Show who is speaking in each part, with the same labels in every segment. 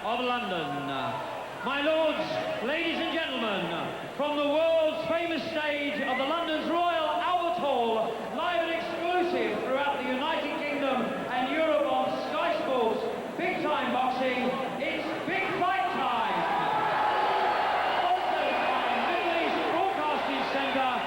Speaker 1: of London. My lords, ladies and gentlemen, from the world's famous stage of the London's Royal Albert Hall, live and exclusive throughout the United Kingdom and Europe on Sky Sports, big time boxing, it's big fight time! Sponsored by Middle East Broadcasting Centre,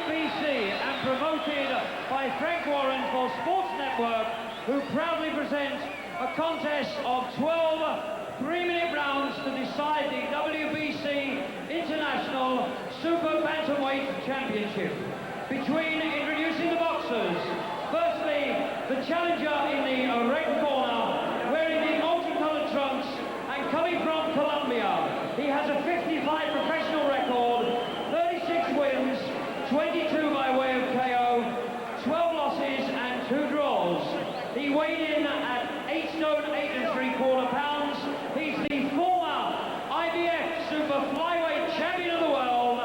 Speaker 1: MBC, and promoted by Frank Warren for Sports Network, who proudly present a contest of 12 3-minute rounds to decide the WBC International Super Bantamweight Championship. Between introducing the boxers, firstly, the challenger in the red corner, wearing the multicolored trunks and coming from Colombia. He has a 55 professional record, 36 wins, 22 by way of KO, 12 losses and 2 draws. He weighed in at 8 stone 8 3/4 pounds. He's the former IBF Super Flyweight Champion of the world.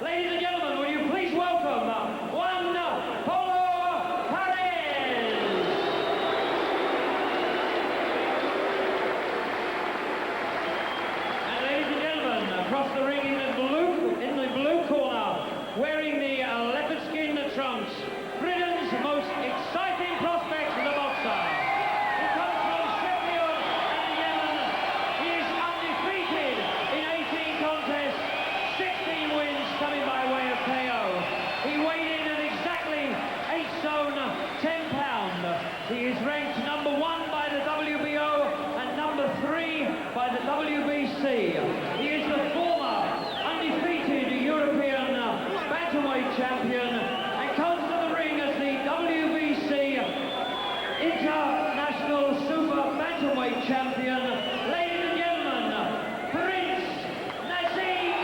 Speaker 1: Ladies and gentlemen, will you please welcome Juan Polo Perez. And ladies and gentlemen, across the ring in the blue corner, wearing the leopard skin trunks, Britain's most exciting prospect in the boxer. He comes from Sheffield and Yemen. He is undefeated in 18 contests, 16 wins coming by way of KO. He weighed in at exactly 8 stone 10 pound. He is ranked number 1 by the WBO and number 3 by the WBC. He is the former undefeated European bantamweight champion and comes to the ring as the WBC International Super Bantamweight Champion. Ladies and gentlemen, Prince Naseem.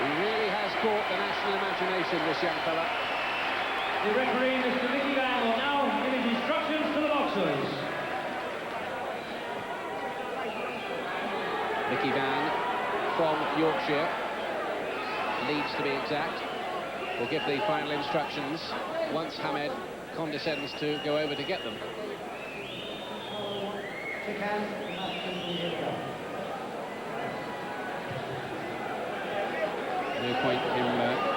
Speaker 2: He really has caught the national imagination, this young fella.
Speaker 1: The referee, Mr. Mickey Van, will now give his instructions to the boxers.
Speaker 2: Mickey Van from Yorkshire, Leeds to be exact, will give the final instructions once Hamed condescends to go over to get them. No point in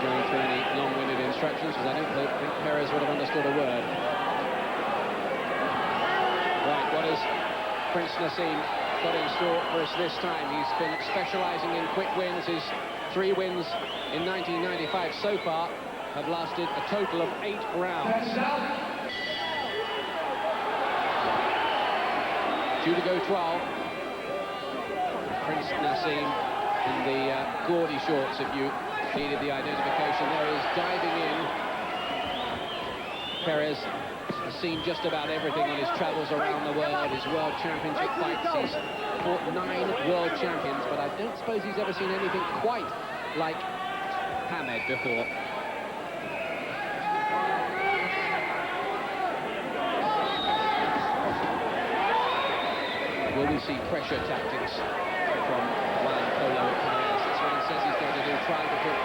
Speaker 2: going through any long-winded instructions, because I don't think Perez would have understood a word. Right, what has Prince Naseem got in store for us this time? He's been specialising in quick wins. His 3 wins in 1995 so far have lasted a total of 8 rounds. Due to go 12, Prince Naseem in the gaudy shorts, if you needed the identification. There is diving in. Perez has seen just about everything on his travels around the world, his World Championship fights. He's fought 9 World Champions, but I don't suppose he's ever seen anything quite like Hamed before. Will we see pressure tactics from Juan Polo Perez? That's what he says he's going to do, try to put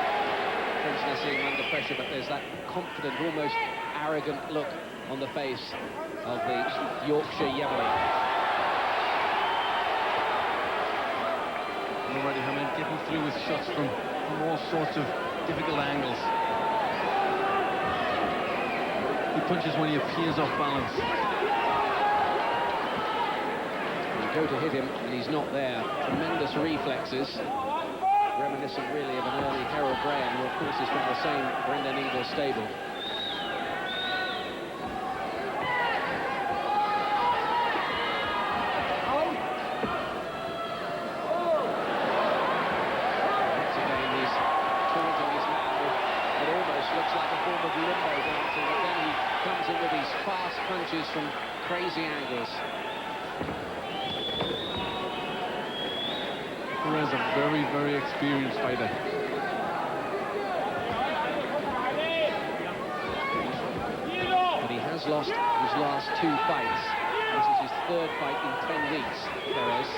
Speaker 2: Prince Naseem under pressure, but there's that confident, almost arrogant look on the face of the Yorkshire Yemeni.
Speaker 3: Already Hamed getting through with shots from all sorts of difficult angles. He punches when he appears off balance.
Speaker 2: You go to hit him and he's not there. Tremendous reflexes. Reminiscent really of an early Harold Graham, who of course is from the same Brendan Eagle stable. Punches from crazy angles.
Speaker 3: Perez is a very, very experienced fighter.
Speaker 2: But he has lost his last 2 fights. This is his 3rd fight in 10 weeks, Perez.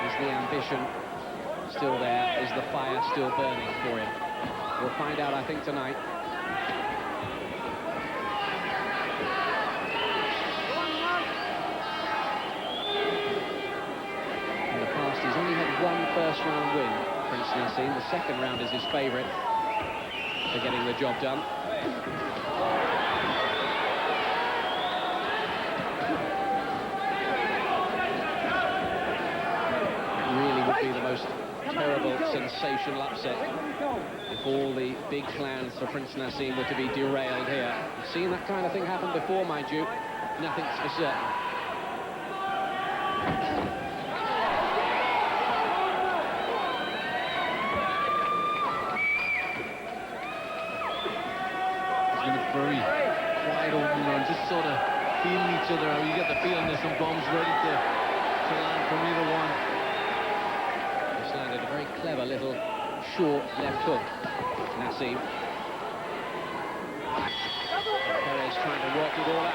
Speaker 2: Is the ambition still there? Is the fire still burning for him? We'll find out, I think, tonight. In the past, he's only had one first-round win, Prince Naseem. The second round is his favourite for getting the job done. Really would be the most terrible, sensational upset if all the big plans for Prince Naseem were to be derailed here. We've seen that kind of thing happen before, mind you. Nothing's for certain.
Speaker 3: It's been a very quiet opening round, just sort of feeling each other out. You get the feeling there's some bombs ready to land from either one.
Speaker 2: Just landed a very clever little short left hook, Naseem. Perez trying to work it all out.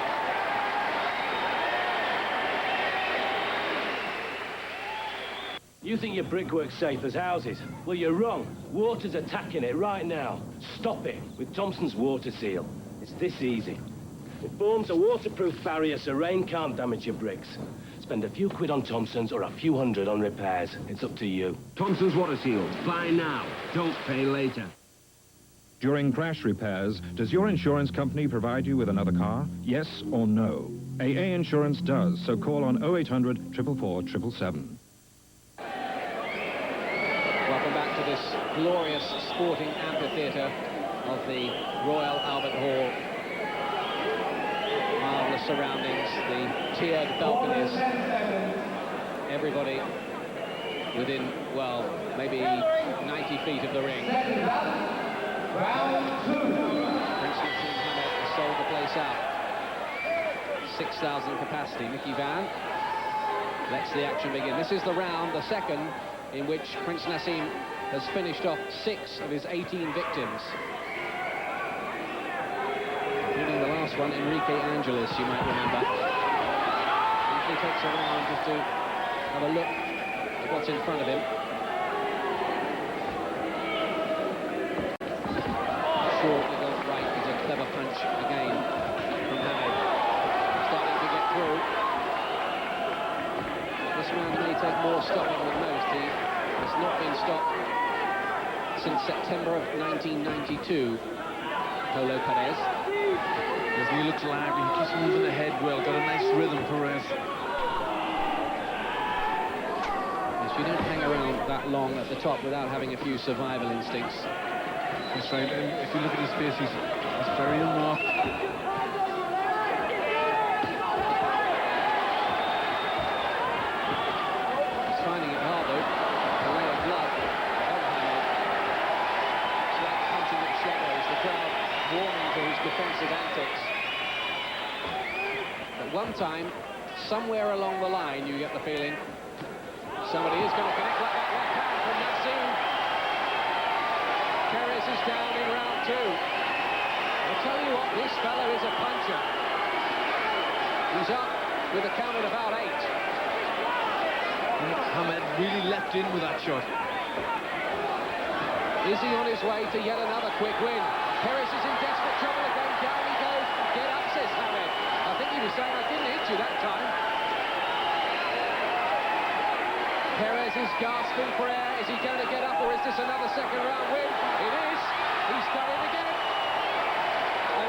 Speaker 4: You think your brickwork's safe as houses? Well, you're wrong. Water's attacking it right now. Stop it with Thompson's water seal. It's this easy. It forms a waterproof barrier so rain can't damage your bricks. Spend a few quid on Thompson's or a few hundred on repairs. It's up to you.
Speaker 5: Thompson's Water Seal. Buy now. Don't pay later.
Speaker 6: During crash repairs, does your insurance company provide you with another car? Yes or no? AA Insurance does, so call on 0800 444 777.
Speaker 2: Welcome back to this glorious sporting amphitheatre of the Royal Albert Hall. Marvellous surroundings, the tiered balconies. Everybody within, well, maybe 90 feet of the ring. Prince Naseem has sold the place out. 6,000 capacity. Mickey Van lets the action begin. This is the round, the second, in which Prince Naseem has finished off 6 of his 18 victims. Including the last one, Enrique Angelis, you might remember. He takes a round just to have a look at what's in front of him. Short little right is a clever punch again from Hamid. Starting to get through. This man may take more stopping than most. He has not been stopped since September of 1992. Polo Perez.
Speaker 3: As he looks lively, he keeps moving ahead well, got a nice rhythm, Perez.
Speaker 2: Yes, you don't hang around that long at the top without having a few survival instincts.
Speaker 3: That's right, and if you look at his face, he's very unmarked.
Speaker 2: He's finding it hard, though. The way of blood on Hamid. It's like punching at shadows, the crowd warming to his defensive antics. At one time, somewhere along the line, you get the feeling somebody is going to connect like that left hand from Naseem. Perez is down in round 2. I'll tell you what, this fellow is a puncher. He's up with a count at about 8.
Speaker 3: Hamid really leapt in with that shot.
Speaker 2: Is he on his way to yet another quick win? Perez is in desperate trouble again. Down he goes. Get up, says Hamid. I think he was saying, I didn't hit you that time. Perez is gasping for air. Is he going to get up, or is this another second round win? It is. He's done it again.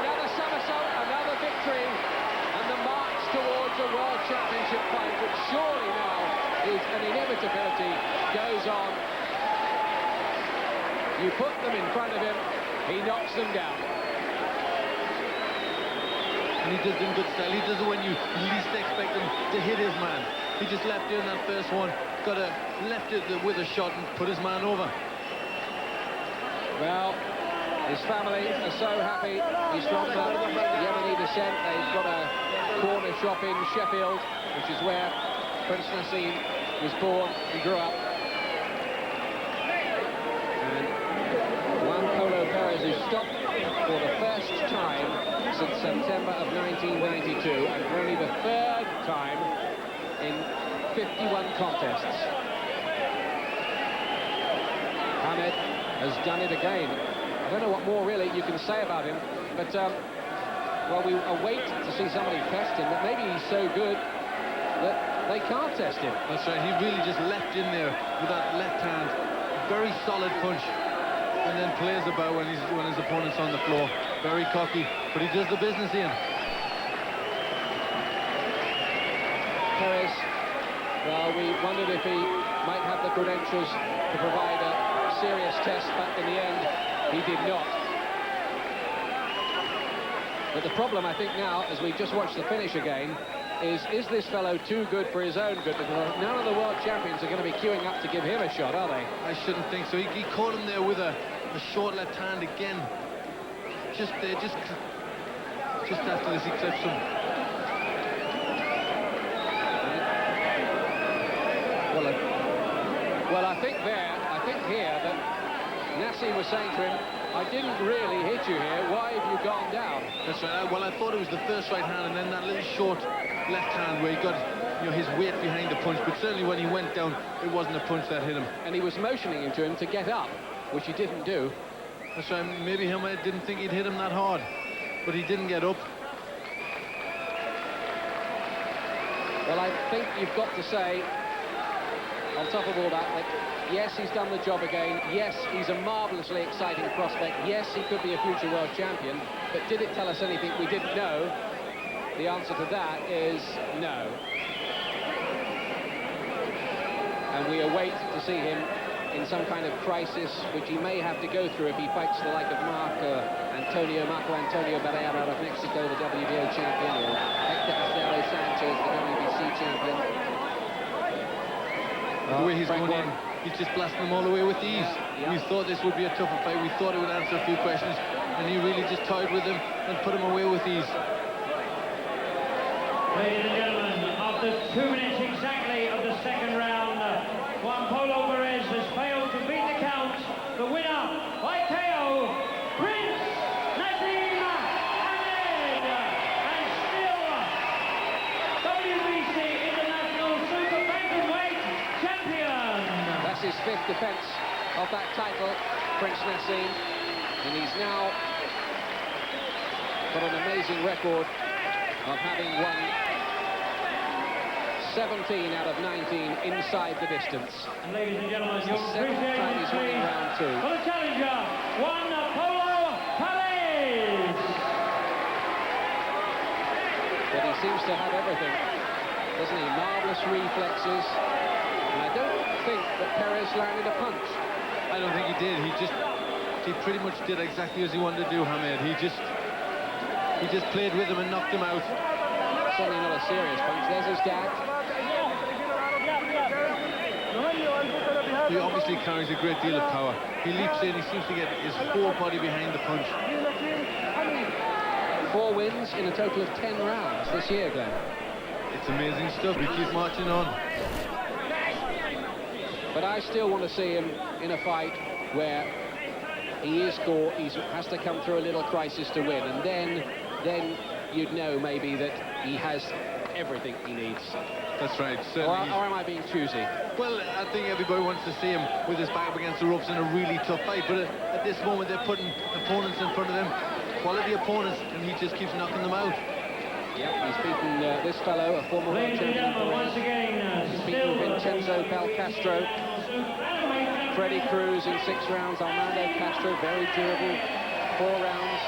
Speaker 2: Another somersault, another victory, and the march towards a World Championship fight, which surely now is an inevitability, goes on. You put them in front of him, he knocks them down.
Speaker 3: And he does it in good style. He does it when you least expect him to hit his man. He just left in that first one, left it with a shot and put his man over.
Speaker 2: Well, his family are so happy. He's from Yemeni descent. They've got a corner shop in Sheffield, which is where Prince Naseem was born and grew up. And Juan Polo Perez is stopped for the first time since September of 1992, and for only the 3rd time in 51 contests. Hamid has done it again. I don't know what more really you can say about him, but well, we await to see somebody test him, but maybe he's so good that they can't test him.
Speaker 3: That's right, he really just leapt in there with that left hand, very solid punch, and then plays about when his opponent's on the floor. Very cocky, but he does the business in.
Speaker 2: Perez, well, we wondered if he might have the credentials to provide a serious test, but in the end, he did not. But the problem, I think, now, as we just watched the finish again, is this fellow too good for his own good? Because none of the world champions are going to be queuing up to give him a shot, are they?
Speaker 3: I shouldn't think so. He caught him there with a short left hand again. Just there, just after this, he clips him.
Speaker 2: Well, I think here that Naseem was saying to him, I didn't really hit you here, why have you gone down?
Speaker 3: That's right. Well, I thought it was the first right hand and then that little short left hand where he got, you know, his weight behind the punch, but certainly when he went down, it wasn't a punch that hit him.
Speaker 2: And he was motioning him to him to get up, which he didn't do.
Speaker 3: That's right. Maybe he didn't think he'd hit him that hard, but he didn't get up.
Speaker 2: Well, I think you've got to say, on top of all that, yes, he's done the job again. Yes, he's a marvellously exciting prospect. Yes, he could be a future world champion. But did it tell us anything we didn't know? The answer to that is no. And we await to see him in some kind of crisis, which he may have to go through if he fights the like of Marco Antonio Barrera out of Mexico, the WBO champion, or Hector Acero Sanchez, the WBC champion.
Speaker 3: The way he's going in, he's just blasting them all the way with ease.
Speaker 2: Yeah.
Speaker 3: We thought this would be a tougher fight. We thought it would answer a few questions, and he really just toyed with them and put him away with ease.
Speaker 1: Ladies and gentlemen, after 2 minutes exactly of the second round, Juan Polo Perez has failed to beat the count. The winner by KO, Prince Naseem Ahmed, and still WBC International Super Bantamweight champion.
Speaker 2: That's his 5th defence of that title, Prince Naseem, and he's now got an amazing record of having won 17 out of 19 inside the distance.
Speaker 1: And ladies and gentlemen, your
Speaker 2: 7th time he's winning round 2.
Speaker 1: For the challenger, Juan Polo Perez.
Speaker 2: But he seems to have everything, doesn't he? Marvellous reflexes. And I don't think that Perez landed a punch.
Speaker 3: I don't think he did. He pretty much did exactly as he wanted to do, Hamed. He just played with him and knocked him out.
Speaker 2: Certainly not a serious punch. There's his dad.
Speaker 3: He obviously carries a great deal of power. He leaps in, he seems to get his whole body behind the punch.
Speaker 2: 4 wins in a total of 10 rounds this year, Glenn.
Speaker 3: It's amazing stuff. We keep marching on.
Speaker 2: But I still want to see him in a fight where he is caught, he has to come through a little crisis to win, and then you'd know maybe that he has everything he needs.
Speaker 3: That's right.
Speaker 2: Or am I being choosy?
Speaker 3: Well, I think everybody wants to see him with his back up against the ropes in a really tough fight, but at this moment they're putting opponents in front of them, quality opponents, and he just keeps knocking them out.
Speaker 2: Yep, he's beaten this fellow, a former world
Speaker 1: Ladies and
Speaker 2: champion.
Speaker 1: gentlemen, once again,
Speaker 2: He's beaten Vincenzo Belcastro, Freddie Cruz in 6 rounds, Armando Castro, very durable, 4 rounds.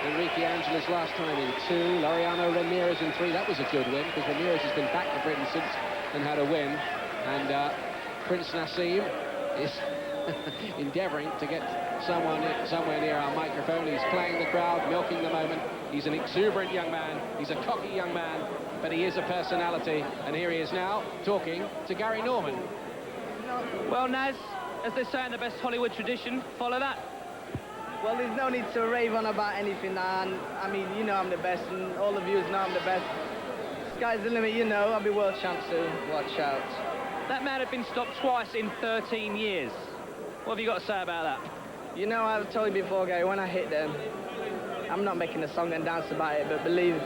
Speaker 2: Enrique Angeles last time in 2, Laureano Ramirez in 3. That was a good win, because Ramirez has been back to Britain since and had a win. And Prince Naseem is endeavouring to get somewhere near our microphone. He's playing the crowd, milking the moment. He's an exuberant young man. He's a cocky young man, but he is a personality. And here he is now, talking to Gary Norman.
Speaker 7: Well, Naz, as they say in the best Hollywood tradition, follow that.
Speaker 8: Well, there's no need to rave on about anything now, and I mean, you know I'm the best, and all of you know I'm the best. Sky's the limit, you know, I'll be world champ soon, watch out.
Speaker 7: That man had been stopped twice in 13 years. What have you got to say about that?
Speaker 8: You know, I've told you before, Gary, when I hit them, I'm not making a song and dance about it, but believe,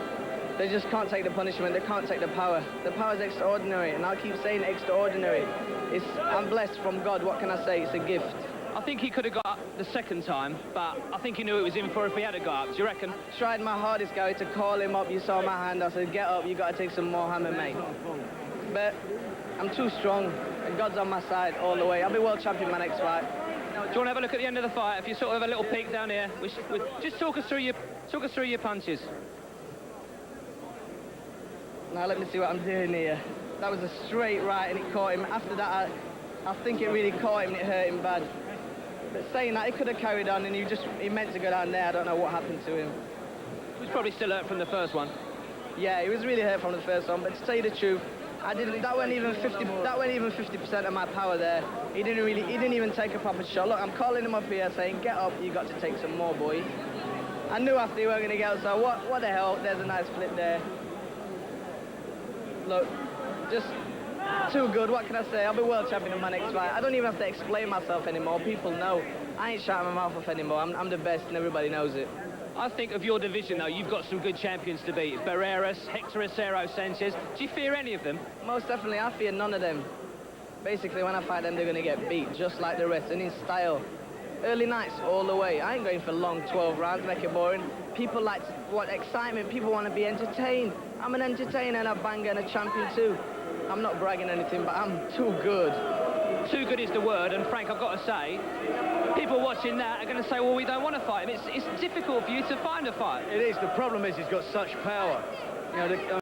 Speaker 8: they just can't take the punishment, they can't take the power. The power's extraordinary, and I'll keep saying extraordinary. I'm blessed from God, what can I say? It's a gift.
Speaker 7: I think he could have got up the second time, but I think he knew it was in for if he had got up. Do you reckon?
Speaker 8: Tried my hardest, Gary, to call him up. You saw my hand. I said, get up, you got to take some more hammer, mate. But I'm too strong, and God's on my side all the way. I'll be world champion my next fight.
Speaker 7: Do you want to have a look at the end of the fight? If you sort of have a little peek down here, just talk us through your punches.
Speaker 8: Now let me see what I'm doing here. That was a straight right, and it caught him. After that, I think it really caught him, and it hurt him bad. But saying that, he could have carried on, and he meant to go down there. I don't know what happened to him.
Speaker 7: He was probably still hurt from the first one.
Speaker 8: Yeah, he was really hurt from the first one. But to tell you the truth, that went even 50% of my power there. He didn't even take a proper shot. Look, I'm calling him up here saying, get up, you got to take some more, boy. I knew after he weren't going to get up, so what the hell? There's a nice flip there. Look, just too good. What can I say? I'll be world champion in my next fight. I don't even have to explain myself anymore. People know. I ain't shouting my mouth off anymore. I'm the best, and everybody knows it.
Speaker 7: I think of your division, though, you've got some good champions to beat. Perez, Hector Acero, Sanchez. Do you fear any of them?
Speaker 8: Most definitely, I fear none of them. Basically, when I fight them, they're going to get beat, just like the rest, and in style. Early nights all the way. I ain't going for long 12 rounds, make it boring. People like want excitement. People want to be entertained. I'm an entertainer and a banger and a champion too. I'm not bragging anything, but I'm too good.
Speaker 7: Too good is the word, and Frank, I've got to say, people watching that are going to say, well, we don't want to fight him. It's difficult for you to find a fight.
Speaker 3: It is. The problem is he's got such power. You know,